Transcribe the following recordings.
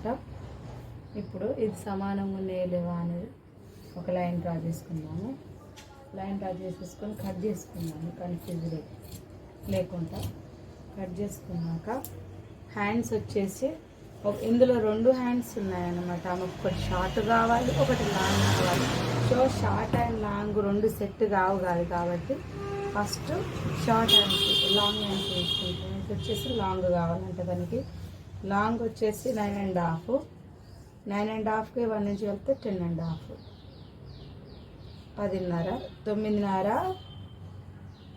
అన్నమాట. ఇప్పుడు ఇది సమానంగా ఉన్నాయో లేవా అనేది ఒక లైన్ డ్రా చేసుకుందాము. లైన్ డ్రా చేసేసుకొని కట్ చేసుకున్నాను కన్ఫ్యూజ్ లేకుండా. కట్ చేసుకున్నాక హ్యాండ్స్ వచ్చేసి ఇందులో 2 హ్యాండ్స్ ఉన్నాయన్నమాట. ఆమెకు ఒకటి షార్ట్ కావాలి, ఒకటి లాంగ్ కావాలి. So short and long 2 set కావు కాబట్టి first short hands long hands వేసుకుంటాం. ఇది వచ్చేసి లాంగ్ కావాలంట దానికి. లాంగ్ వచ్చేసి 9.5. 9.5కి 1 ఇంచ్ కలిపితే 10.5, 10.5, 9.5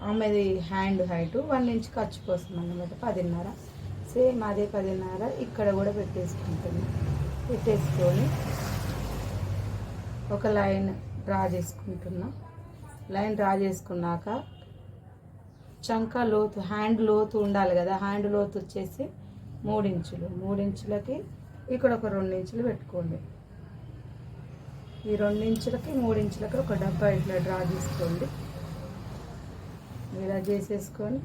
ఆమెది హ్యాండ్ హైటు, 1 ఇంచ్ ఖర్చు కోసం అన్నమాట 10.5. సేమ్ అదే 10.5 ఇక్కడ కూడా పెట్టేసుకుంటున్నాం. పెట్టేసుకొని ఒక లైన్ డ్రా చేసుకుంటున్నాం. లైన్ డ్రా చేసుకున్నాక చంక లోతు, హ్యాండ్ లోతు ఉండాలి కదా. హ్యాండ్ లోతు వచ్చేసి 3 ఇంచులు. 3 ఇంచులకి ఇక్కడ ఒక 2 ఇంచులు పెట్టుకోండి. ఈ 2 ఇంచులకి 3 ఇంచులకి ఒక డబ్బా ఇట్లా డ్రా చేసుకోండి. ఇలా చేసేసుకొని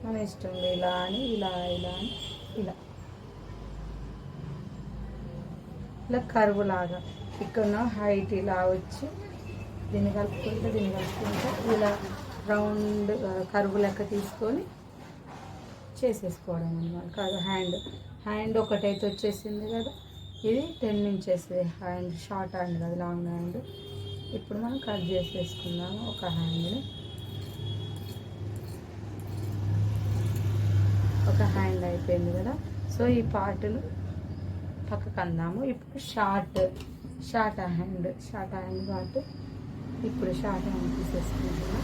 మన ఇష్టం ఇలా అని ఇలా ఇలా అని ఇలా ఇలా కరువు లాగా ఇక్కడ హైట్ ఇలా వచ్చి దీన్ని కలుపుకుంటే ఇలా రౌండ్ కరువు లెక్క తీసుకొని చేసేసుకోవడం అన్నమాట. కాదు హ్యాండ్ ఒకటైతే వచ్చేసింది కదా. ఇది 10 ఇంచెస్ హ్యాండ్, షార్ట్ హ్యాండ్ కదా, లాంగ్ హ్యాండ్. ఇప్పుడు మనం కట్ చేసేసుకున్నాము ఒక హ్యాండ్ని. ఒక హ్యాండ్ అయిపోయింది కదా. సో ఈ పార్ట్ను పక్కకు అందాము. ఇప్పుడు షార్ట్ హ్యాండ్ పార్ట్ ఇప్పుడు షార్ట్ హ్యాండ్ తీసేసుకుంటున్నాం.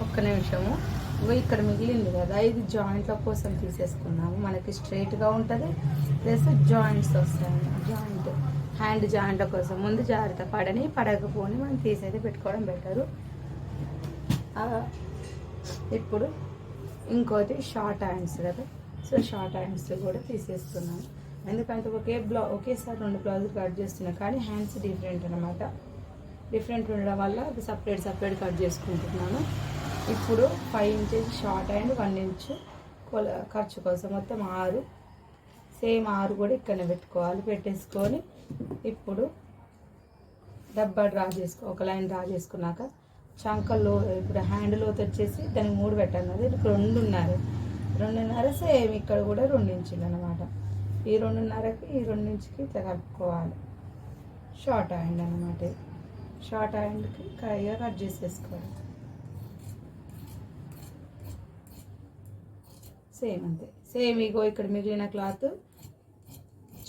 ఒక్క నిమిషము. ఇక్కడ మిగిలింది కదా, ఇది జాయింట్ల కోసం తీసేసుకున్నాము. మనకి స్ట్రైట్గా ఉంటుంది, ప్లస్ జాయింట్స్ వస్తాయి. హ్యాండ్ జాయింట్ల కోసం ముందు జాగ్రత్త పడకపోని మనం తీసేది పెట్టుకోవడం బెటరు. ఇప్పుడు ఇంకోటి షార్ట్ హ్యాండ్స్ కదా. సో షార్ట్ హ్యాండ్స్ కూడా తీసేస్తున్నాను. ఎందుకంటే ఒకేసారి 2 బ్లౌజులు కట్ చేస్తున్నాను, కానీ హ్యాండ్స్ డిఫరెంట్ అనమాట. డిఫరెంట్ ఉండడం వల్ల అది సపరేట్ కట్ చేసుకుంటున్నాను. ఇప్పుడు 5 ఇంచెస్ షార్ట్ హ్యాండ్, 1 ఇంచ్ ఖర్చు కోసం మొత్తం 6. సేమ్ 6 కూడా ఇక్కడనే పెట్టుకోవాలి. పెట్టేసుకొని ఇప్పుడు డబ్బా ఒక లైన్ డ్రా చేసుకున్నాక చంకల్లో ఇప్పుడు హ్యాండ్ లోతు వచ్చేసి దానికి 3 పెట్టాను. ఇది 2.5 సేమ్ ఇక్కడ కూడా 2 ఇంచులు అనమాట. ఈ 2.5కి ఈ 2 ఇంచుకి ఇట్లా కలుపుకోవాలి. షార్ట్ హ్యాండ్ అనమాట. షార్ట్ హ్యాండ్కి కైగా కట్ చేసేసుకోవాలి. సేమ్ అంతే. సేమ్ ఇగో ఇక్కడ మిగిలిన క్లాత్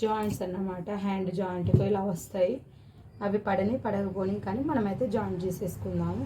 జాయింట్స్ అన్నమాట. హ్యాండ్ జాయింట్కి ఇలా వస్తాయి. అవి పడకపోని కానీ మనమైతే జాయింట్ చేసేసుకుందాము.